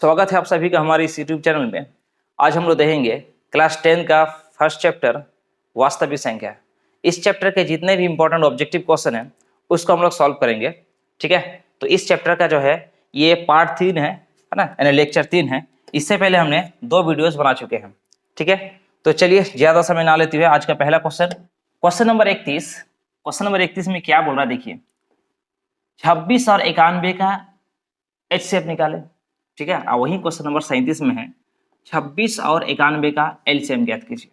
स्वागत है आप सभी का हमारे इस यूट्यूब चैनल में। आज हम लोग देखेंगे क्लास 10 का फर्स्ट चैप्टर वास्तविक संख्या। इस चैप्टर के जितने भी इंपॉर्टेंट ऑब्जेक्टिव क्वेश्चन हैं उसको हम लोग सॉल्व करेंगे। ठीक है, तो इस चैप्टर का जो है ये पार्ट 3 है ना, यानी लेक्चर 3 है। इससे पहले हमने 2 वीडियोस बना चुके हैं। ठीक है, तो चलिए ज़्यादा समय ना लेते हुए आज का पहला क्वेश्चन नंबर 31। क्वेश्चन नंबर 31 में क्या बोल रहा है देखिए, 26 और 91 का HCF निकाले। ठीक है, वही क्वेश्चन नंबर 37 में है 26 और 91 का LCM ज्ञात कीजिए।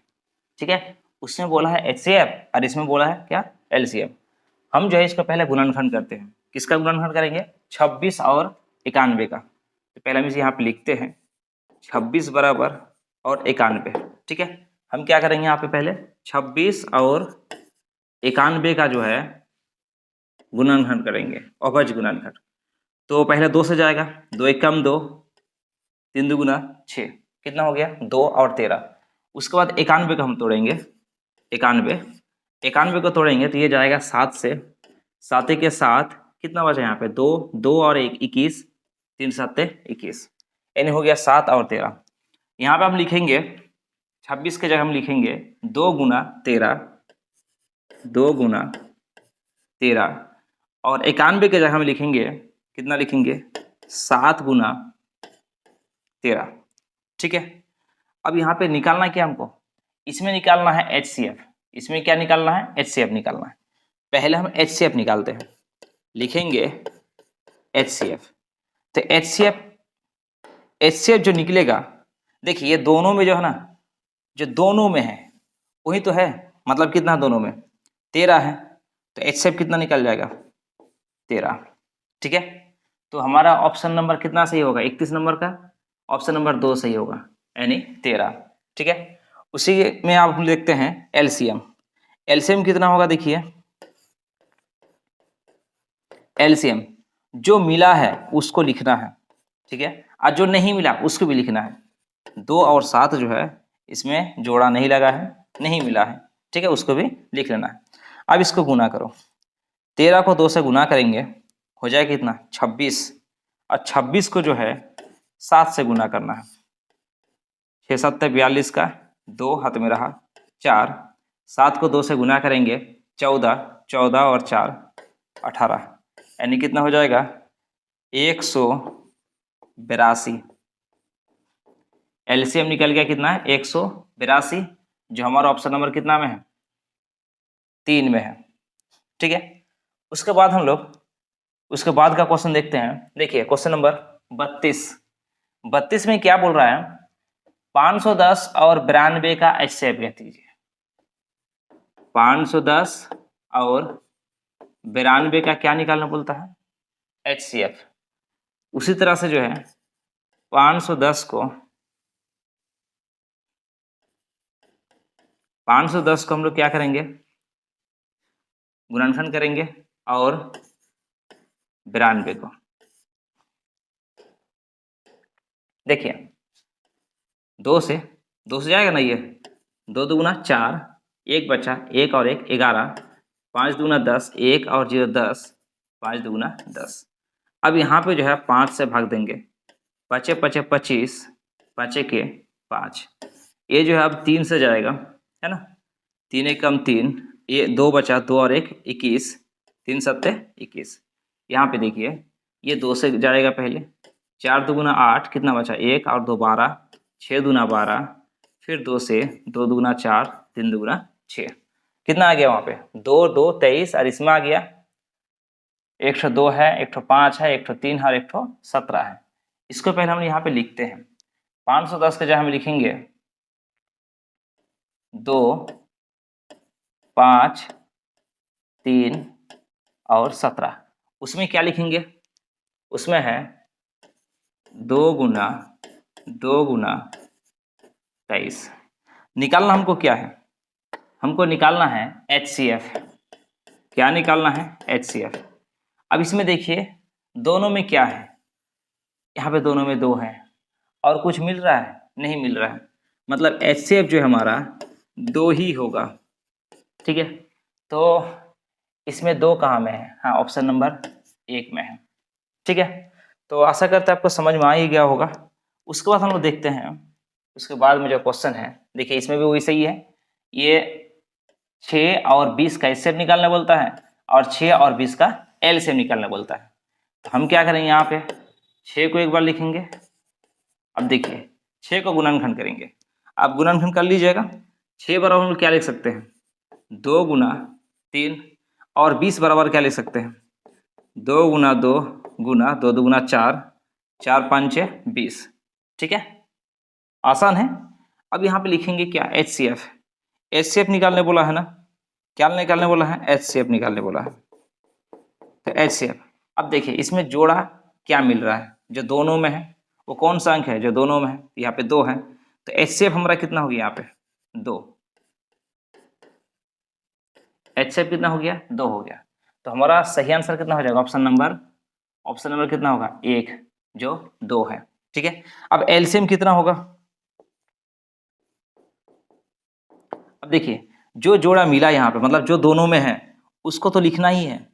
ठीक है, उसमें बोला है HCF और इसमें बोला है क्या, LCM। हम जो है इसका पहले गुणनखंड करते हैं। किसका गुणनखंड करेंगे? 26 और 91 का। तो पहले हम इसे यहाँ पे लिखते हैं 26 बराबर और 91। ठीक है, हम क्या करेंगे यहाँ पे पहले 26 और 91 का जो है गुणनखंड करेंगे, अभज गुणनखंड। तो पहले 2 से जाएगा, 2 एक कम 2, 3 दूगुना 6, कितना हो गया 2 और 13। उसके बाद 91 को हम तोड़ेंगे, 91 को तोड़ेंगे तो ये जाएगा 7 से, 7 के साथ कितना बचा यहाँ पे 2, 2 और 1 21, 3 7 21, यानी हो गया 7 और 13। यहाँ पे हम लिखेंगे 26 के जगह हम लिखेंगे 2 गुना 13, 2 गुना 13, और 91 के जगह हम लिखेंगे कितना लिखेंगे 7 गुना 13। ठीक है, अब यहाँ पे निकालना क्या हमको, इसमें निकालना है HCF। इसमें क्या निकालना है? HCF निकालना है। पहले हम HCF निकालते हैं, लिखेंगे HCF। तो HCF जो निकलेगा, देखिए ये दोनों में जो है ना, जो दोनों में है वही तो है, मतलब कितना दोनों में 13 है, तो HCF कितना निकल जाएगा 13। ठीक है, तो हमारा ऑप्शन नंबर कितना सही होगा? 31 नंबर का ऑप्शन नंबर 2 सही होगा, यानी 13। ठीक है, उसी में आप हम देखते हैं LCM। LCM कितना होगा देखिए, LCM जो मिला है उसको लिखना है। ठीक है, और जो नहीं मिला उसको भी लिखना है। 2 और 7 जो है इसमें जोड़ा नहीं लगा है, नहीं मिला है। ठीक है, उसको भी लिख लेना है। अब इसको गुना करो, 13 को 2 से गुना करेंगे हो जाए कितना 26, और 26 को जो है 7 से गुना करना है। 6 7 42 का 2 हाथ में रहा 4, 7 को 2 से गुना करेंगे 14, 14 और 4 18, यानी कितना हो जाएगा 182। LCM निकल गया कितना है 182, जो हमारा ऑप्शन नंबर कितना में है 3 में है। ठीक है, उसके बाद हम लोग उसके बाद का क्वेश्चन देखते हैं। देखिए क्वेश्चन नंबर 32 में क्या बोल रहा है, 510 और 92 का HCF ज्ञात कीजिए। 510 और 92 का क्या निकालना बोलता है? HCF। उसी तरह से जो है 510 को हम लोग क्या करेंगे, गुणनखंड करेंगे, और 92 को देखिए 2 से जाएगा ना, ये 2 दूगुना 4, 1 बचा, 1 और 1 11, 5 दूगुना 10, 1 और 0 10, 5 दूगुना 10। अब यहाँ पे जो है 5 से भाग देंगे, 5 5 25, 5 के 5, ये जो है अब 3 से जाएगा, है ना, 3 एक कम 3, ये 2 बचा, 2 और 1 21, 3 7 21। यहाँ पे देखिए ये 2 से जाएगा पहले, 4 दूगुना 8, कितना बचा 1 और 2 12, 6 दूना 12, फिर 2 से 2 दूगुना 4, 3 दूगुना 6, कितना आ गया वहाँ पे 2 2 23, और इसमें आ गया 102 है, 105 है, 103 है और 117 है। इसको पहले हम यहाँ पे लिखते हैं, 510 के जगह हम लिखेंगे 2 5 3 और 17। उसमें क्या लिखेंगे, उसमें है 2 गुना 23। निकालना हमको क्या है, हमको निकालना है HCF। क्या निकालना है? HCF। अब इसमें देखिए दोनों में क्या है, यहाँ पे दोनों में 2 है, और कुछ मिल रहा है? नहीं मिल रहा है, मतलब HCF जो है हमारा 2 ही होगा। ठीक है, तो इसमें 2 कहाँ में है? हाँ, ऑप्शन नंबर 1 में है। ठीक है, तो आशा करते हैं आपको समझ में आ ही गया होगा। उसके बाद हम लोग देखते हैं, उसके बाद में जो क्वेश्चन है, देखिए इसमें भी वही सही है, ये 6 और 20 का एचसीएफ निकालना बोलता है और 6 और 20 का एलसीएम निकालना बोलता है। तो हम क्या करेंगे, यहाँ पे 6 को एक बार लिखेंगे। अब देखिए 6 को गुणनखंड करेंगे, आप गुणनखंड कर लीजिएगा। 6 बराबर हम लोग क्या लिख सकते हैं, 2 गुना 3, और 20 बराबर क्या लिख सकते हैं, 2 गुना 2 गुना 2 गुना 4, 4 5 6 20। ठीक है, आसान है। अब यहाँ पे लिखेंगे क्या, एचसीएफ। एचसीएफ निकालने बोला है ना, क्या निकालने बोला है, एचसीएफ निकालने बोला है। तो एचसीएफ, अब देखिए इसमें जोड़ा क्या मिल रहा है, जो दोनों में है, वो कौन सा अंक है जो दोनों में है, यहाँ पे 2 है, तो एचसीएफ हमारा कितना हो गया, यहाँ पे 2, एचसीएफ कितना हो गया, 2 हो गया। तो हमारा सही आंसर कितना हो जाएगा, ऑप्शन नंबर कितना होगा, 1, जो 2 है। ठीक है, अब एलसीएम कितना होगा, अब देखिए जो जोड़ा मिला यहाँ पे, मतलब जो दोनों में है उसको तो लिखना ही है,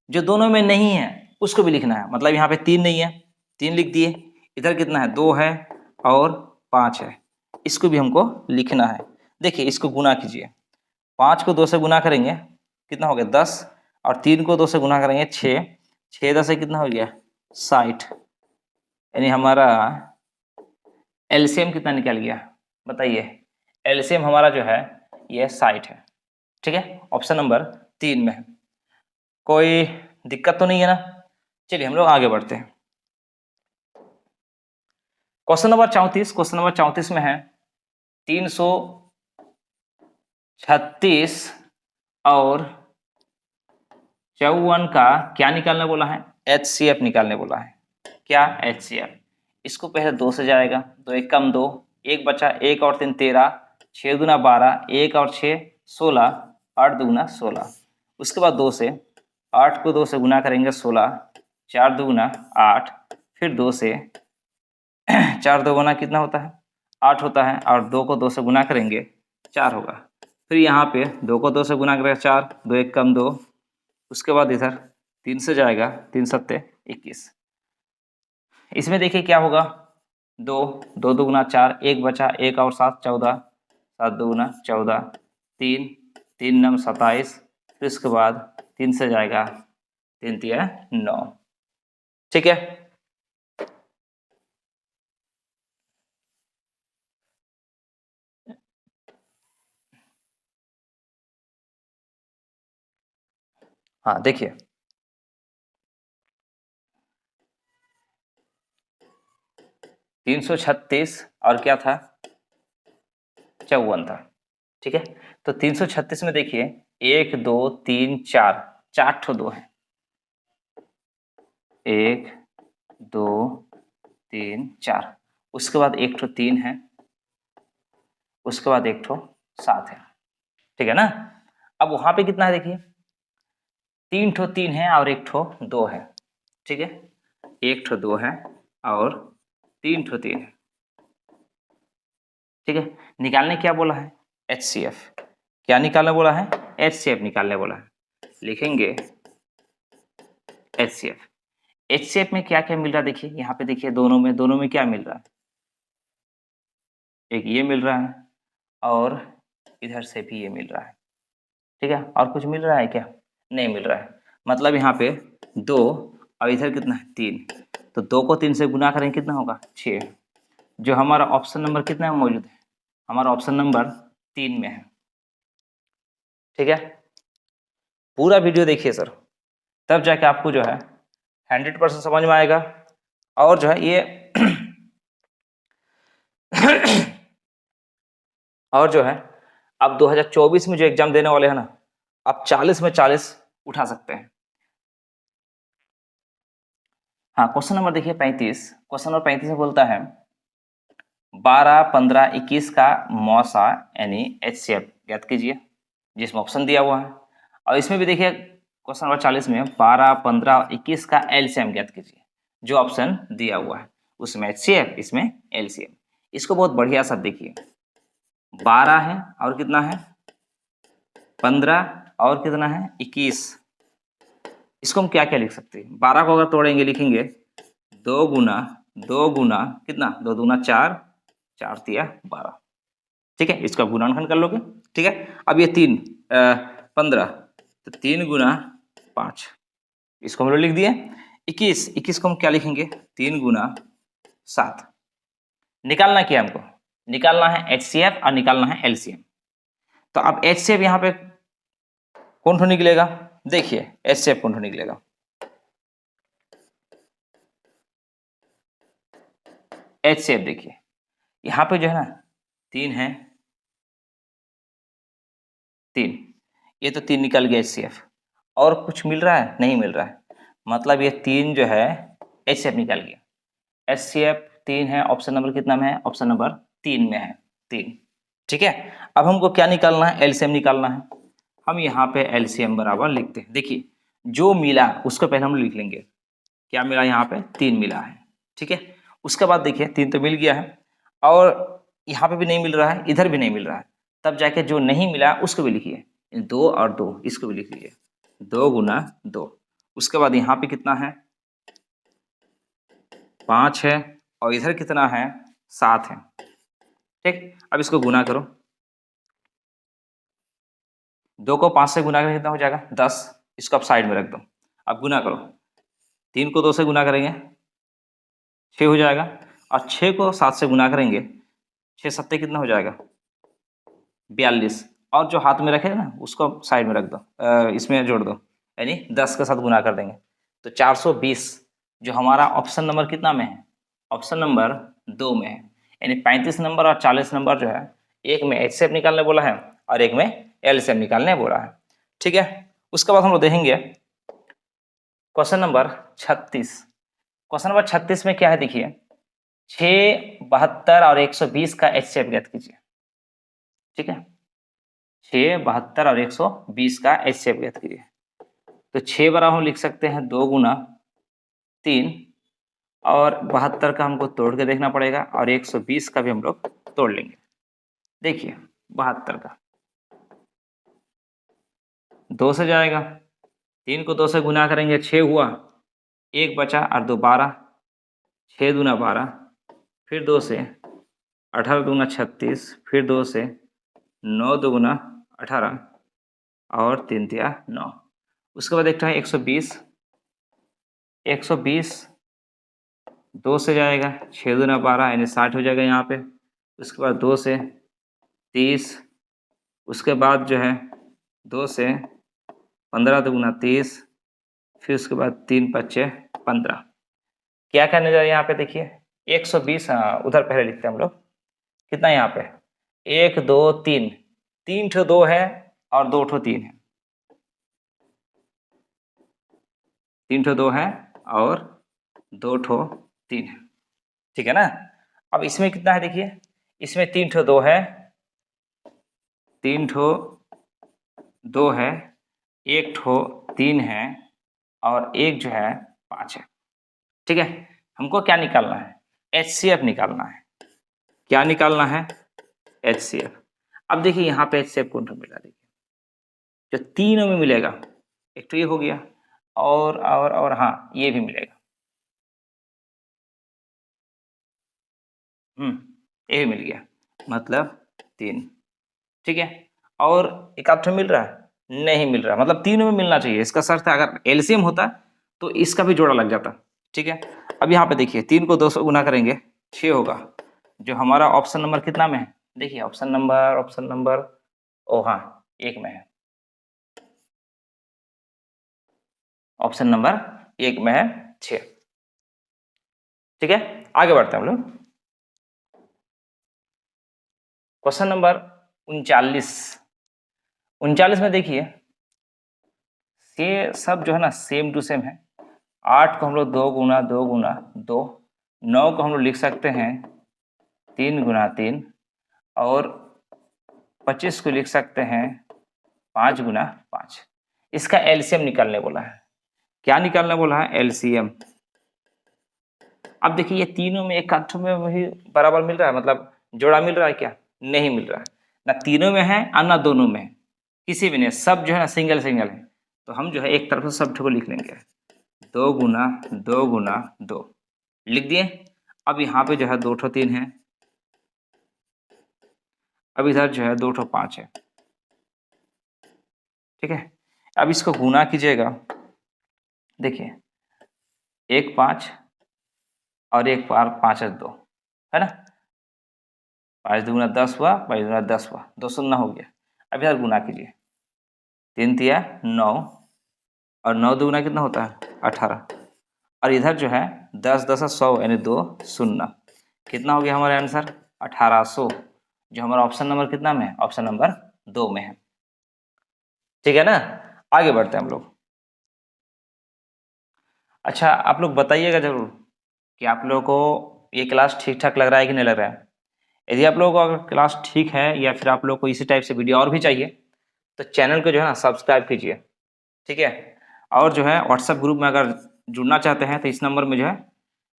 जो दोनों में नहीं है उसको भी लिखना है। मतलब यहाँ पे 3 नहीं है, 3 लिख दिए, इधर कितना है, 2 है और 5 है, इसको भी हमको लिखना है। देखिए इसको गुना कीजिए, 5 को 2 से गुना करेंगे कितना हो गया, 10, और 3 को 2 से गुना करेंगे 6, 6 10 से कितना हो गया, 60। यानी हमारा एलसीएम कितना निकल गया, बताइए, एलसीएम हमारा जो है ये 60 है। ठीक है, ऑप्शन नंबर 3 में है। कोई दिक्कत तो नहीं है ना, चलिए हम लोग आगे बढ़ते हैं। क्वेश्चन नंबर 34 में है 336 और 54 का क्या निकालने बोला है, एचसीएफ निकालने बोला है। क्या, एचसीएफ। इसको पहले 2 से जाएगा, 2 एक कम 2, 1 बचा, 1 और 3 13, 6 दूना 12, 1 और 6 16, 8 दूना 16। उसके बाद 2 से, 8 को 2 से गुना करेंगे 16, 4 दूना 8, फिर 2 से 4 2 गुना कितना होता है, 8 होता है, और 2 को 2 से गुना करेंगे 4 होगा। फिर यहाँ पे 2 को 2 से गुना करेंगे 4, 2 एक कम 2। उसके बाद इधर 3 से जाएगा, 3 सत्ते 21। इसमें देखिए क्या होगा, 2 2 दूना 4, 1 बचा, 1 और 7 14, 7 दूना 14, 3 3 नम 27। फिर उसके बाद 3 से जाएगा, 3 तिया 9। ठीक है, हाँ देखिए 336 और क्या था, 54 था। ठीक है, तो 336 में देखिए 1 2 3 4, 4 ठो 2 है, 1 2 3 4। उसके बाद 1 ठो 3 है, उसके बाद 1 ठो 7 है। ठीक है ना, अब वहां पे कितना है, देखिए 3 ठो 3 है और 1 ठो 2 है। ठीक है, 1 ठो 2 है और 3 ठो 3 है। ठीक है, निकालने क्या बोला है, एचसीएफ। क्या निकालने बोला है, एचसीएफ निकालने बोला है। लिखेंगे एचसीएफ। एचसीएफ में क्या क्या मिल रहा है, देखिए यहाँ पे देखिए दोनों में क्या मिल रहा है, एक ये मिल रहा है और इधर से भी ये मिल रहा है। ठीक है, और कुछ मिल रहा है क्या, नहीं मिल रहा है। मतलब यहाँ पे 2 और इधर कितना है, 3, तो 2 को 3 से गुना करेंगे कितना होगा, 6। जो हमारा ऑप्शन नंबर कितना में मौजूद है, हमारा ऑप्शन नंबर 3 में है। ठीक है, पूरा वीडियो देखिए सर, तब जाके आपको जो है 100% समझ में आएगा। और जो है ये और जो है अब 2024 में जो एग्जाम देने वाले हैं ना, आप 40 में 40 उठा सकते हैं। हाँ, क्वेश्चन नंबर देखिए 35। क्वेश्चन नंबर 35 में बोलता है 12 15 21 का मौसा यानी एचसीएफ ज्ञात कीजिए, जिसमें ऑप्शन दिया हुआ है। और इसमें भी देखिए क्वेश्चन नंबर 40 में 12 15 21 का एलसीएम ज्ञात कीजिए, जो ऑप्शन दिया हुआ है उसमें एचसीएफ, इसमें एलसीएम। इसको बहुत बढ़िया सा देखिए, 12 है और कितना है, 15 और कितना है, 21। इसको हम क्या क्या लिख सकते हैं, 12 को अगर तोड़ेंगे लिखेंगे 2 गुना 2 गुना कितना, 2 दूना 4, 4 तिया 12। ठीक है, इसका गुणनखंड कर लोगे। ठीक है, अब ये 3 15, तो 3 गुना 5, इसको हम लोग लिख दिए। 21 को हम क्या लिखेंगे, 3 गुना 7। निकालना क्या है हमको, निकालना है HCF और निकालना है LCM। तो अब HCF यहाँ पे कौन सा निकलेगा, देखिए HCF कौन सा निकलेगा। HCF देखिए यहाँ पे जो है ना 3 है, 3, ये तो 3 निकल गया HCF। और कुछ मिल रहा है, नहीं मिल रहा है, मतलब ये 3 जो है HCF निकल गया। HCF 3 है, ऑप्शन नंबर कितना में है, ऑप्शन नंबर 3 में है, 3। ठीक है, अब हमको क्या निकालना है, LCM निकालना है। हम यहाँ पे LCM बराबर लिखते हैं। देखिए जो मिला उसको पहले हम लिख लेंगे, क्या मिला यहाँ पे, 3 मिला है। ठीक है, उसके बाद देखिए 3 तो मिल गया है, और यहाँ पे भी नहीं मिल रहा है, इधर भी नहीं मिल रहा है, तब जाके जो नहीं मिला उसको भी लिखिए, 2 और 2 इसको भी लिख लीजिए, 2 गुना 2। उसके बाद यहाँ पे कितना है, 5 है, और इधर कितना है, 7 है। ठीक, अब इसको गुना करो, 2 को 5 से गुना करेंगे कितना हो जाएगा, 10। इसको आप साइड में रख दो। अब गुना करो, 3 को 2 से गुना करेंगे 6 हो जाएगा, और 6 को 7 से गुना करेंगे, 6 सत्ते कितना हो जाएगा, 42। और जो हाथ में रखे ना उसको साइड में रख दो, इसमें जोड़ दो, यानी 10 के साथ गुना कर देंगे तो 420, जो हमारा ऑप्शन नंबर कितना में है, ऑप्शन नंबर 2 में है। यानी 35 नंबर और 40 नंबर जो है, एक में HCF निकालने बोला है और एक में LCM निकालने बोला है। ठीक है, उसके बाद हम लोग देखेंगे क्वेश्चन नंबर 36। क्वेश्चन नंबर 36 में क्या है, देखिए 6, 72 और 120 का HCF ज्ञात कीजिए। ठीक है, 6, 72 और 120 का HCF ज्ञात कीजिए। तो 6 बराबर हम लिख सकते हैं 2 गुना 3, और 72 का हमको तोड़ के देखना पड़ेगा, और 120 का भी हम लोग तोड़ लेंगे। देखिए 72 का 2 से जाएगा, 3 को 2 से गुना करेंगे 6 हुआ, 1 बचा और 2 12, 6 दूना 12, फिर 2 से 18 दूना 36, फिर 2 से 9 दूना 18, और 3 तिया 9। उसके बाद देखते हैं 120, 120 2 से जाएगा, 6 दूना 12 यानी 60 हो जाएगा यहाँ पे। उसके बाद 2 से 30, उसके बाद जो है 2 से 15 दूना 30, फिर उसके बाद 3 पच्चे 15। क्या करने जा रहे हैं यहाँ पे, देखिए 120, उधर पहले लिखते हैं हम लोग, कितना यहाँ पे 1 2 3, 3 ठो 2 है और 2 ठो 3 है, 3 ठो 2 है और 2 ठो 3 है। ठीक है ना, अब इसमें कितना है, देखिए इसमें 3 ठो 2 है, 3 ठो 2 है, 1 ठो 3 है, और एक जो है 5 है। ठीक है, हमको क्या निकालना है, HCF निकालना है। क्या निकालना है, HCF। अब देखिए यहाँ पे HCF कौन सा मिला, देखिए जो तीनों में मिलेगा, एक तो ये हो गया, और हाँ ये भी मिलेगा, ये भी मिल गया, मतलब 3। ठीक है, और एक आध ठो मिल रहा है, नहीं मिल रहा, मतलब तीनों में मिलना चाहिए, इसका शर्त है। अगर LCM होता तो इसका भी जोड़ा लग जाता। ठीक है, अब यहाँ पे देखिए 3 को 2 से गुना करेंगे 6 होगा, जो हमारा ऑप्शन नंबर कितना में है, देखिए ऑप्शन नंबर ओ हाँ 1 में है, ऑप्शन नंबर 1 में है 6। ठीक है, आगे बढ़ते हैं हम लोग। क्वेश्चन नंबर 39 में देखिए ये सब जो है ना सेम टू सेम है। 8 को हम लोग 2 गुना 2 गुना 2, 9 को हम लोग लिख सकते हैं 3 गुना 3, और 25 को लिख सकते हैं 5 गुना 5। इसका LCM निकालने बोला है। क्या निकालने बोला है, LCM। अब देखिए ये तीनों में एक आध में वही बराबर मिल रहा है, मतलब जोड़ा मिल रहा है क्या, नहीं मिल रहा है, ना तीनों में है और ना दोनों में है, किसी भी नहीं, सब जो है ना सिंगल सिंगल है। तो हम जो है एक तरफ से सब को लिख लेंगे, 2 गुना 2 गुना 2 लिख दिए। अब यहाँ पे जो है 2 ठो 3 है, अब इधर जो है 2 ठो 5 है। ठीक है, अब इसको गुना कीजिएगा। देखिए 1 5 और 1 पार 5 2 है ना, 5 दूना 10 हुआ, 5 दूना 10 हुआ, 2 शून्य हो गया। अब इधर गुना कीजिए, 3 तिया 9 और 9 दूना कितना होता है 18, और इधर जो है 10 10 100 यानी 2 शून्य, कितना हो गया हमारा आंसर 1800, जो हमारा ऑप्शन नंबर कितना में है, ऑप्शन नंबर 2 में है। ठीक है ना, आगे बढ़ते हैं हम लोग। अच्छा आप लोग बताइएगा जरूर कि आप लोगों को ये क्लास ठीक ठाक लग रहा है कि नहीं लग रहा है। यदि आप लोगों को अगर क्लास ठीक है या फिर आप लोग को इसी टाइप से वीडियो और भी चाहिए तो चैनल को जो है ना सब्सक्राइब कीजिए। ठीक है, और जो है व्हाट्सएप ग्रुप में अगर जुड़ना चाहते हैं तो इस नंबर में जो है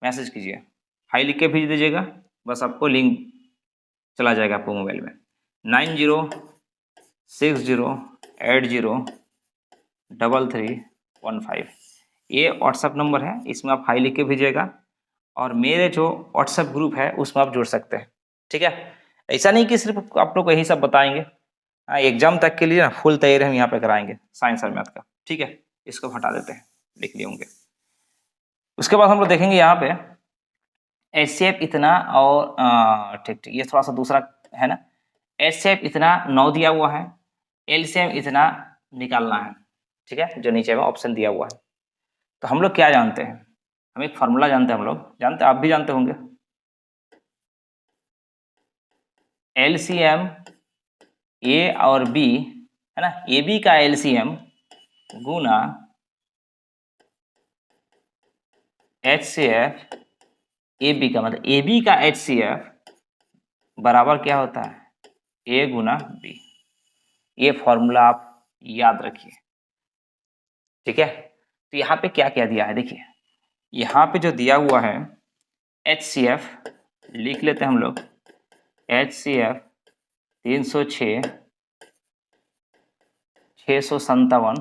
मैसेज कीजिए, हाई लिख के भेज दीजिएगा, बस आपको लिंक चला जाएगा आपको मोबाइल में। 9060803315 ये व्हाट्सएप नंबर है, इसमें आप हाई लिख के भेजिएगा और मेरे जो व्हाट्सएप ग्रुप है उसमें आप जुड़ सकते हैं। ठीक है, ऐसा नहीं कि सिर्फ आप लोग को यही सब बताएंगे, एग्जाम तक के लिए ना फुल तैयारी हम यहाँ पे कराएंगे साइंस और मैथ का। ठीक है, इसको हटा देते हैं, लिख लिए होंगे। उसके बाद हम लोग देखेंगे यहाँ पे एचसीएफ इतना और ठीक ठीक, ये थोड़ा सा दूसरा है ना, एचसीएफ इतना 9 दिया हुआ है, एलसीएम इतना निकालना है। ठीक है, जो नीचे में ऑप्शन दिया हुआ है। तो हम लोग क्या जानते हैं, हम एक फार्मूला जानते हैं, हम लोग जानते हैं, आप भी जानते होंगे, एलसीएम ए और बी है ना, ए बी का एलसीएम गुना एचसीएफ ए बी का, मतलब ए बी का एचसीएफ बराबर क्या होता है, ए गुना बी। ये फॉर्मूला आप याद रखिए। ठीक है, तो यहाँ पे क्या क्या दिया है देखिए, यहाँ पे जो दिया हुआ है एचसीएफ लिख लेते हैं हम लोग, एचसीएफ 306 657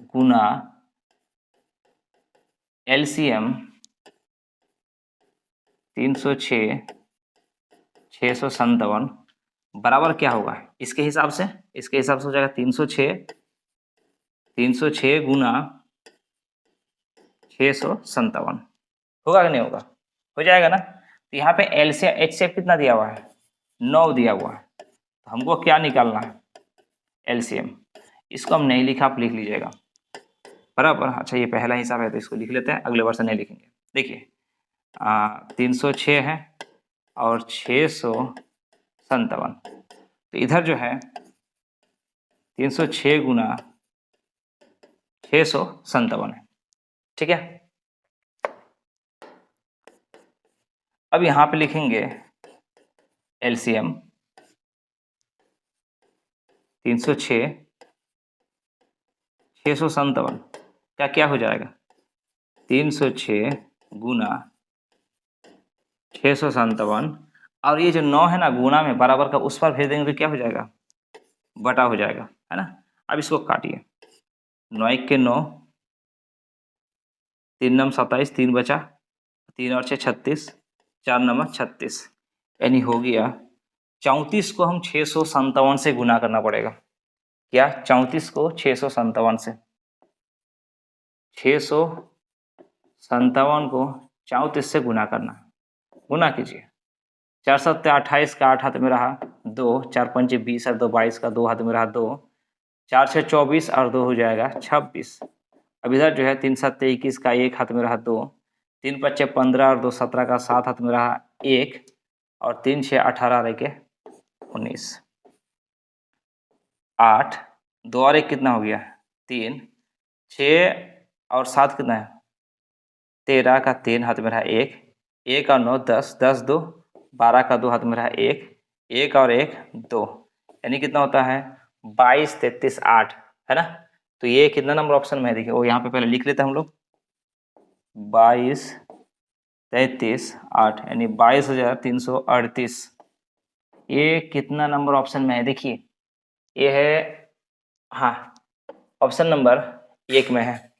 गुना एलसीएम 306 657 बराबर क्या होगा, इसके हिसाब से हो जाएगा 306 गुना 657, होगा कि नहीं होगा, हो जाएगा ना। तो यहाँ पे एल से एच से कितना दिया हुआ है, 9 दिया हुआ है, तो हमको क्या निकालना है, एलसीएम। इसको हम नहीं लिखा, आप लिख लीजिएगा बराबर। अच्छा ये पहला हिसाब है तो इसको लिख लेते हैं, अगले वर्ष नहीं लिखेंगे। देखिए 306 है और 657, तो इधर जो है 306 गुना 657 है। ठीक है, अब यहाँ पे लिखेंगे एलसीएम 306 657 क्या क्या हो जाएगा, 306 गुना 657, और ये जो 9 है ना गुना में बराबर का उस पर भेज देंगे तो क्या हो जाएगा, बटा हो जाएगा, है ना। अब इसको काटिए, 9 के 9, 3 नम 27, 3 बचा, 3 और 6 36, 4 नम 36, यानी हो गया 34 को हम 657 से गुना करना पड़ेगा। क्या 34 को 657 से, 657 को 34 से गुना करना, गुना कीजिए, 4 7 28 का 8 हाथ में रहा 2, 4 5 20 और 2 22 का 2 हाथ में रहा 2, 4 6 24 और 2 हो जाएगा 26। अब इधर जो है 3 7 21 का 1 हाथ में रहा 2, 3 5 15 और 2 17 का 7 हाथ में रहा 1, और 3 6 18 रह के 19, 8 2 और 1 कितना हो गया 3, 6 और 7 कितना है 13 का 3 हाथ में रहा 1, 1 और 9 10, 10 2 12 का 2 हाथ में रहा 1, 1 और 1 2, यानी कितना होता है 22 33 8, है ना। तो ये कितना नंबर ऑप्शन में है देखिए, वो यहाँ पे पहले लिख लेते हैं हम लोग, 22 33 8 यानी 22,338। ये कितना नंबर ऑप्शन में है देखिए, ये है, हाँ ऑप्शन नंबर 1 में है।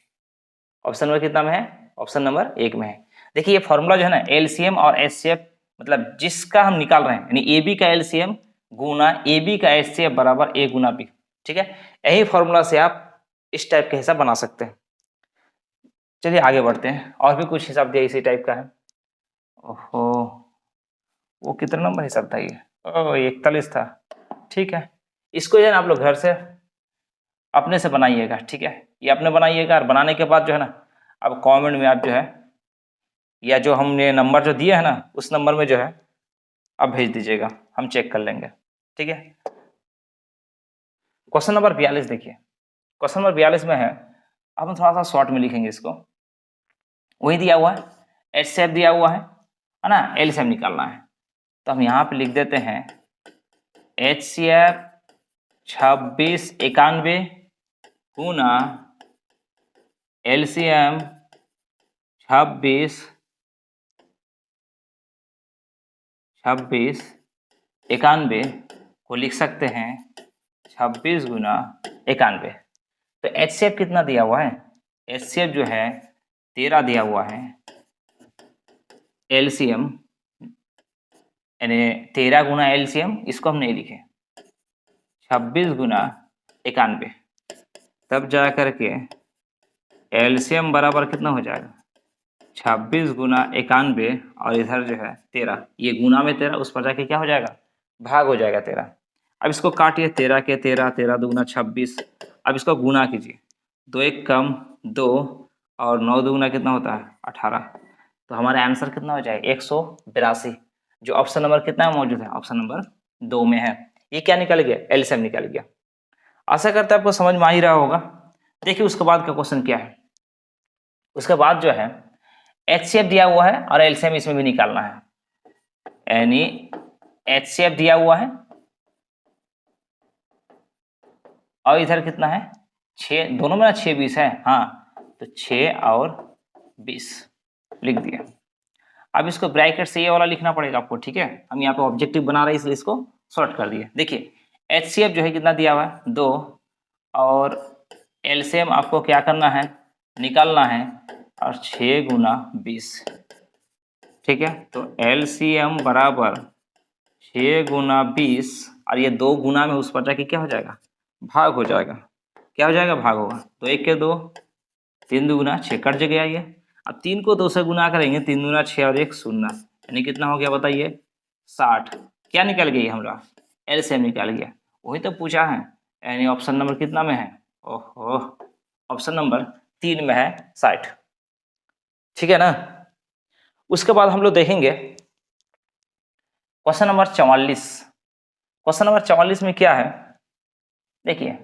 ऑप्शन नंबर कितना में है, ऑप्शन नंबर 1 में है। देखिए ये फॉर्मूला जो है ना एलसीएम और एचसीएफ मतलब जिसका हम निकाल रहे हैं यानी ए बी का एलसीएम गुना ए बी का एचसीएफ बराबर ए गुना बी, ठीक है। यही फॉर्मूला से आप इस टाइप के हिसाब बना सकते हैं। चलिए आगे बढ़ते हैं, और भी कुछ हिसाब दिया इसी टाइप का है। ओहो, वो कितना नंबर हिसाब था ये? ओह 41 था, ठीक है। इसको जो है ना आप लोग घर से अपने से बनाइएगा, ठीक है। ये अपने बनाइएगा और बनाने के बाद जो है ना अब कमेंट में आप जो है या जो हमने नंबर जो दिया है ना उस नंबर में जो है आप भेज दीजिएगा, हम चेक कर लेंगे, ठीक है। क्वेश्चन नंबर 42 देखिए, क्वेश्चन नंबर 42 में है, अब हम थोड़ा सा शॉर्ट में लिखेंगे इसको। वही दिया हुआ है, एचसीएफ दिया हुआ है ना, एलसीएम निकालना है। तो हम यहाँ पे लिख देते हैं एचसीएफ 2691 गुना एलसीएम 2691 को लिख सकते हैं 26 गुना 91। तो एचसीएफ कितना दिया हुआ है? एचसीएफ जो है 13 दिया हुआ है, एलसीएम यानी 13 गुना एलसीएम इसको हम नहीं लिखे, 26 गुना 91, तब जा करके एलसीएम बराबर कितना हो जाएगा 26 गुना 91 और इधर जो है 13, ये गुना में 13 उस पर जाके क्या हो जाएगा भाग हो जाएगा 13। अब इसको काटिए 13 के 13, 13 दूना 26, अब इसको गुना कीजिए, 2 1 कम 2 और 9 दूना कितना होता है 18। तो हमारा आंसर कितना हो जाएगा 182, जो ऑप्शन नंबर कितना मौजूद है ऑप्शन नंबर 2 में है। ये क्या निकल गया एलसीएम निकल गया। आशा करते हैं आपको समझ में आ ही रहा होगा। देखिए उसके बाद का क्वेश्चन क्या है, उसके बाद जो है एचसीएफ दिया हुआ है और एलसीएम इसमें भी निकालना है, यानी एचसीएफ दिया हुआ है और इधर कितना है 6, दोनों में ना 6 20 है, हाँ तो 6 और 20 लिख दिया। अब इसको ब्रैकेट से ये वाला लिखना पड़ेगा आपको, ठीक है। हम यहाँ पे ऑब्जेक्टिव बना रहे हैं इसलिए इसको शॉर्ट कर दिए। देखिए एचसीएफ जो है कितना दिया हुआ है 2 और एलसीएम आपको क्या करना है निकालना है और 6 गुना 20, ठीक है। तो एलसीएम बराबर 6 गुना 20 और ये 2 गुना में उस पर जाके क्या हो जाएगा भाग हो जाएगा, क्या हो जाएगा भाग होगा, तो 1 के 2 3 दूना 6 कट गया ये। अब 3 को 2 से गुना करेंगे 3 दूना 6 और 1 0, यानी कितना हो गया बताइए 60। क्या निकल गई हमरा एलसीएम निकल गया, वही तो पूछा है, यानी ऑप्शन नंबर कितना में है ओहो ऑप्शन नंबर 3 में है 60, ठीक है ना। उसके बाद हम लोग देखेंगे क्वेश्चन नंबर 44। क्वेश्चन नंबर 44 में क्या है देखिए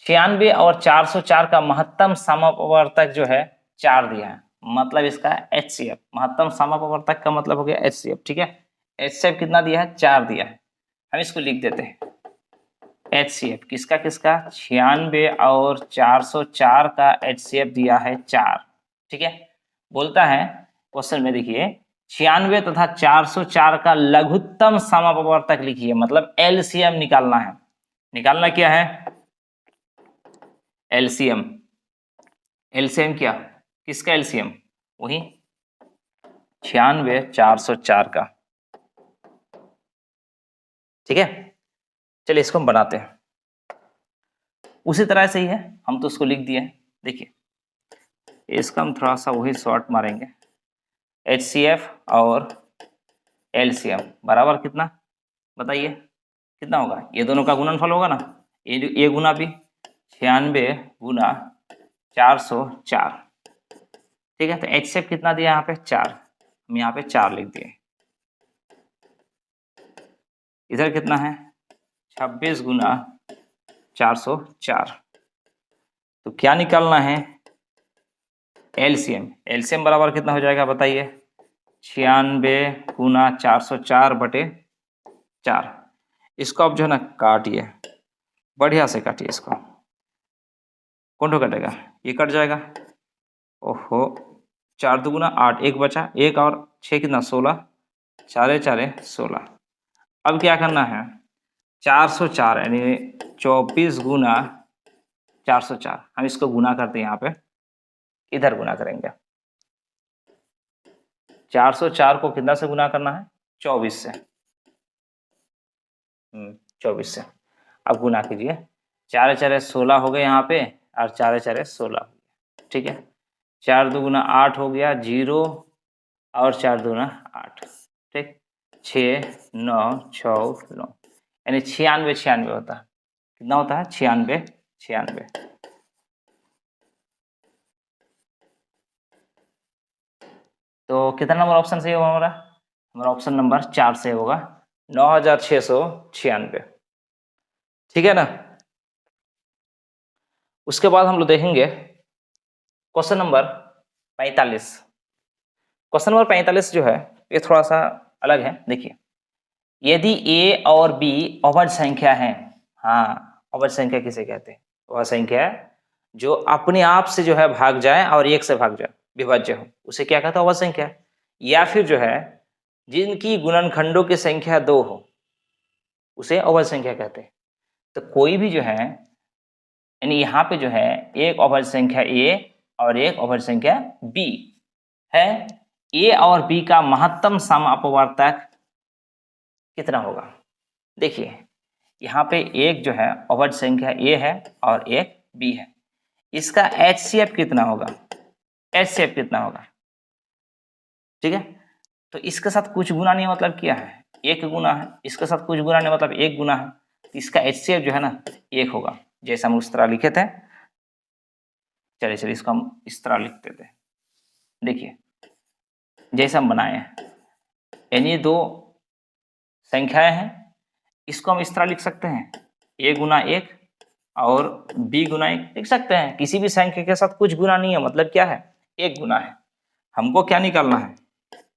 96 और 404 का महत्तम समापवर्तक जो है 4 दिया है, मतलब इसका एचसीएफ महत्तम समापवर्तक का मतलब हो गया एचसीएफ, ठीक है। एचसीएफ कितना दिया है 4 दिया है, हम इसको लिख देते हैं एचसीएफ किसका किसका 96 और 404 का एचसीएफ दिया है 4, ठीक है। बोलता है क्वेश्चन में देखिए 96 तथा 404 का लघुत्तम समापवर्तक लिखिए, मतलब एलसीएम निकालना है। निकालना क्या है एलसीएम, एलसीएम क्या किसका एलसीएम वही 96 404 का, ठीक है। चलिए इसको हम बनाते हैं उसी तरह से ही है, हम तो उसको लिख दिए। देखिए इसका हम थोड़ा सा वही शॉर्ट मारेंगे, एचसीएफ और एलसीएम बराबर कितना बताइए कितना होगा, ये दोनों का गुणनफल होगा ना, ये गुना भी 96 गुना 404, ठीक है। तो एचसीएफ कितना दिया यहाँ पे 4, हम यहाँ पे 4 लिख दिए। इधर कितना है 26 गुना 404, तो क्या निकालना है एलसीएम, एलसीएम बराबर कितना हो जाएगा बताइए 96 गुना 404 बटे 4। इसको आप जो है ना काटिए बढ़िया से काटिए, इसको कौन कटेगा ये कट जाएगा, ओहो 4 दुगुना 8 1 बचा 1 और 6 कितना 16, 4 4 16। अब क्या करना है 404 यानी 24 गुना 404, हम इसको गुना करते हैं यहाँ पे, इधर गुना करेंगे 404 को कितना से गुना करना है? 24 से। 24 से। अब गुना कीजिए, 4 4 16 हो गए यहाँ पे, और 4 4 16 हो गया। ठीक है, 4 2 8 हो गया, 0 और 4 2 8। ठीक, 6 9 6 9, यानी 96 96 होता है। कितना होता है? 96 96। तो कितना नंबर ऑप्शन सही होगा हमारा? हमारा ऑप्शन नंबर 4 से होगा, 9696। ठीक है ना। उसके बाद हम लोग देखेंगे क्वेश्चन नंबर 45। क्वेश्चन नंबर 45 जो है ये थोड़ा सा अलग है। देखिए, यदि a और b अवध संख्या है, हाँ अवध संख्या किसे कहते हैं? वह संख्या जो अपने आप से जो है भाग जाए और एक से भाग जाए, विभाज्य हो, उसे क्या कहते हैं? अवध संख्या। या फिर जो है जिनकी गुणनखंडों की संख्या 2 हो, उसे अवध संख्या कहते हैं। तो कोई भी जो है, यानी यहाँ पे जो है एक अवध संख्या a और एक अवध संख्या b है, a और b का महत्तम सम अपवर्तक कितना होगा? देखिए, यहाँ पे एक जो है अवध संख्या a है और एक b है, इसका HCF कितना होगा? HCF कितना होगा? ठीक है, तो इसके साथ कुछ गुना नहीं, मतलब क्या है? एक गुना है। इसके साथ कुछ गुना नहीं, मतलब एक गुना है। तो इसका HCF जो है ना 1 होगा, जैसे हम उस तरह लिखे थे। चलिए चलिए इसको हम इस तरह लिखते थे। देखिए, जैसे हम बनाए हैं, यानी दो संख्याएं हैं, इसको हम इस तरह लिख सकते हैं, a गुना 1 और b गुना 1 लिख सकते हैं। किसी भी संख्या के साथ कुछ गुना नहीं है, मतलब क्या है? एक गुना है। हमको क्या निकालना है?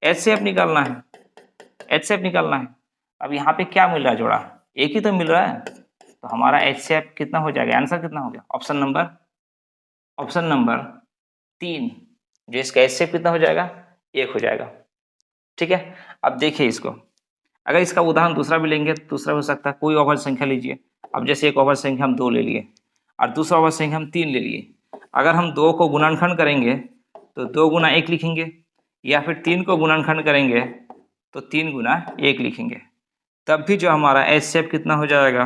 HCF निकालना है। HCF निकालना है। अब यहाँ पे क्या मिल रहा है? जोड़ा एक ही तो मिल रहा है, तो हमारा HCF कितना हो जाएगा? आंसर कितना हो गया? ऑप्शन नंबर 3, जो इसका HCF कितना हो जाएगा? 1 हो जाएगा। ठीक है, अब देखिए इसको, अगर इसका उदाहरण दूसरा भी लेंगे तो दूसरा हो सकता है। कोई अवध संख्या लीजिए, अब जैसे एक अवध संख्या हम 2 ले लिए और दूसरा अवध संख्या हम 3 ले लिए। अगर हम 2 को गुणनखंड करेंगे तो 2 गुना 1 लिखेंगे, या फिर 3 को गुणनखंड करेंगे तो 3 गुना 1 लिखेंगे। तब भी जो हमारा HCF कितना हो जाएगा?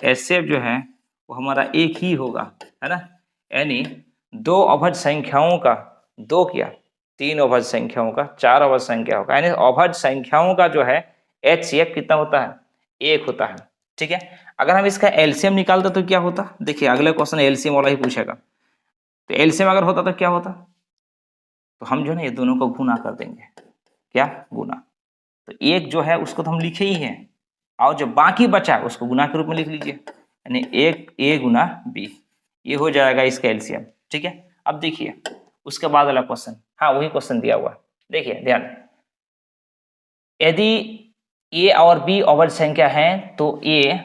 HCF जो है वो हमारा 1 ही होगा, है ना। यानी 2 अवध संख्याओं का, 2 क्या 3 अवध संख्याओं का 4 अवध संख्या होगा, यानी अवध संख्याओं का जो है HCF कितना होता है? 1 होता है। ठीक है, अगर हम इसका LCM निकालते तो क्या होता? देखिए, अगले क्वेश्चन LCM वाला ही पूछेगा। तो LCM अगर होता तो क्या होता? तो हम जो है ना ये दोनों को गुना कर देंगे। क्या? गुना। तो एक जो है उसको तो हम लिखे ही हैं, और जो बाकी बचा उसको गुना के रूप में लिख लीजिए, यानी 1 a गुना b, ये हो जाएगा इसका LCM। ठीक है, अब देखिए उसके बाद वाला क्वेश्चन, हाँ वही क्वेश्चन दिया हुआ है। देखिए ध्यान, यदि a और b अवध संख्या है तो a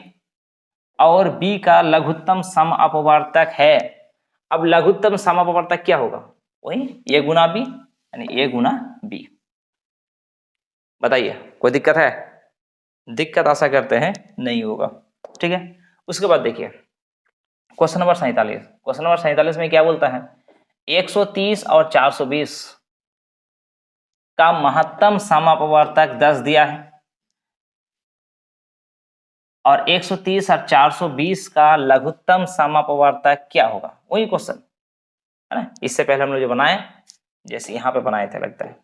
और b का लघुत्तम सम अपवर्तक है। अब लघुत्तम सम अपवर्तक क्या होगा? वही a गुना b, यानी a गुना b। बताइए, कोई दिक्कत है? दिक्कत आशा करते हैं नहीं होगा। ठीक है, उसके बाद देखिए क्वेश्चन नंबर 47। क्वेश्चन नंबर 47 में क्या बोलता है? 130 और 420 का महत्तम समापवर्तक 10 दिया है, और 130 और 420 का लघुत्तम समापवर्तक क्या होगा? वही क्वेश्चन है ना। इससे पहले हम लोग जो बनाए, जैसे यहाँ पे बनाए थे, लगता है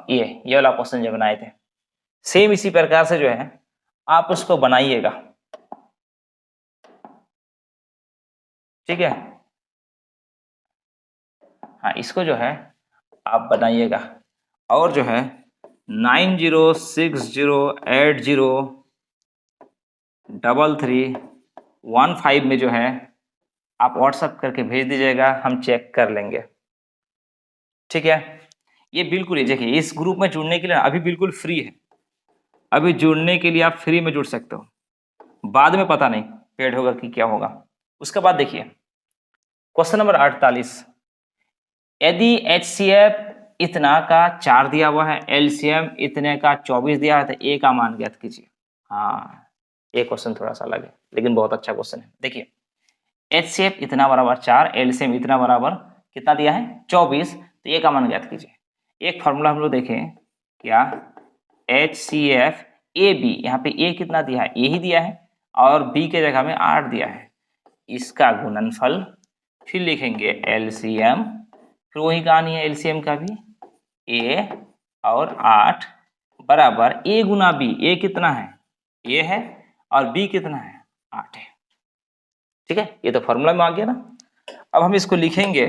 ये वाला क्वेश्चन जो बनाए थे, सेम इसी प्रकार से जो है आप उसको बनाइएगा। ठीक है, हाँ इसको जो है आप बनाइएगा, और जो है 9060333315 में जो है आप व्हाट्सएप करके भेज दीजिएगा, हम चेक कर लेंगे। ठीक है, ये बिल्कुल ही देखिए, इस ग्रुप में जुड़ने के लिए अभी बिल्कुल फ्री है। अभी जुड़ने के लिए आप फ्री में जुड़ सकते हो, बाद में पता नहीं पेड होगा कि क्या होगा। उसके बाद देखिए क्वेश्चन नंबर 48, यदि HCF इतना का 4 दिया हुआ है, LCM इतने का 24 दिया है, तो A का मान ज्ञात कीजिए। हाँ, ये क्वेश्चन थोड़ा सा अलग है लेकिन बहुत अच्छा क्वेश्चन है। देखिए HCF इतना बराबर 4, LCM इतना बराबर कितना दिया है 24, तो ये का मान ज्ञात कीजिए। एक फॉर्मूला हम लोग देखें क्या, HCF AB, यहाँ पे ए कितना दिया है, ए ही दिया है और बी के जगह में 8 दिया है, इसका गुणनफल, फिर लिखेंगे LCM, फिर वही कहानी है LCM का भी, ए और 8 बराबर ए गुना बी, ए कितना है, ए है और बी कितना है 8 है। ठीक है, ये तो फॉर्मूला में आ गया ना। अब हम इसको लिखेंगे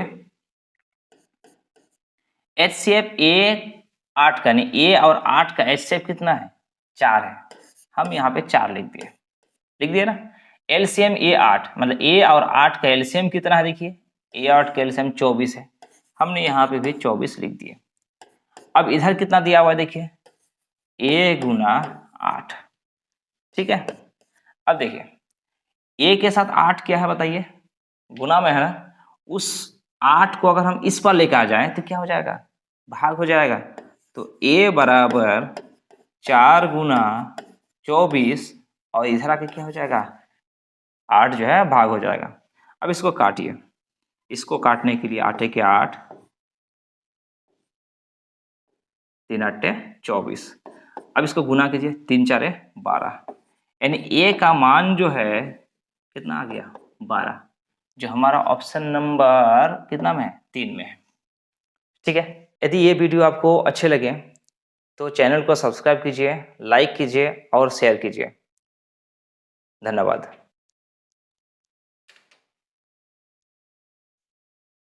HCF ए 8 का, नहीं ए और 8 का HCF कितना है 4 है, हम यहाँ पे 4 लिख दिए ना। LCM ए 8 मतलब ए और 8 का LCM कितना है, देखिए ए 8 का LCM 24 है, हमने यहाँ पे भी 24 लिख दिए। अब इधर कितना दिया हुआ है देखिए, ए गुना 8, ठीक है। अब देखिए ए के साथ 8 क्या है बताइए, गुना में है ना, उस 8 को अगर हम इस पर लेकर आ जाएं तो क्या हो जाएगा, भाग हो जाएगा। तो ए बराबर 4 गुना 24 और इधर आके क्या हो जाएगा 8 जो है भाग हो जाएगा। अब इसको काटिए, इसको काटने के लिए 8 के 8, 3 8 24, अब इसको गुना कीजिए, 3 4 12, यानी ए का मान जो है कितना आ गया 12, जो हमारा ऑप्शन नंबर कितना में है 3 में है। ठीक है, यदि ये वीडियो आपको अच्छे लगे तो चैनल को सब्सक्राइब कीजिए, लाइक कीजिए और शेयर कीजिए। धन्यवाद।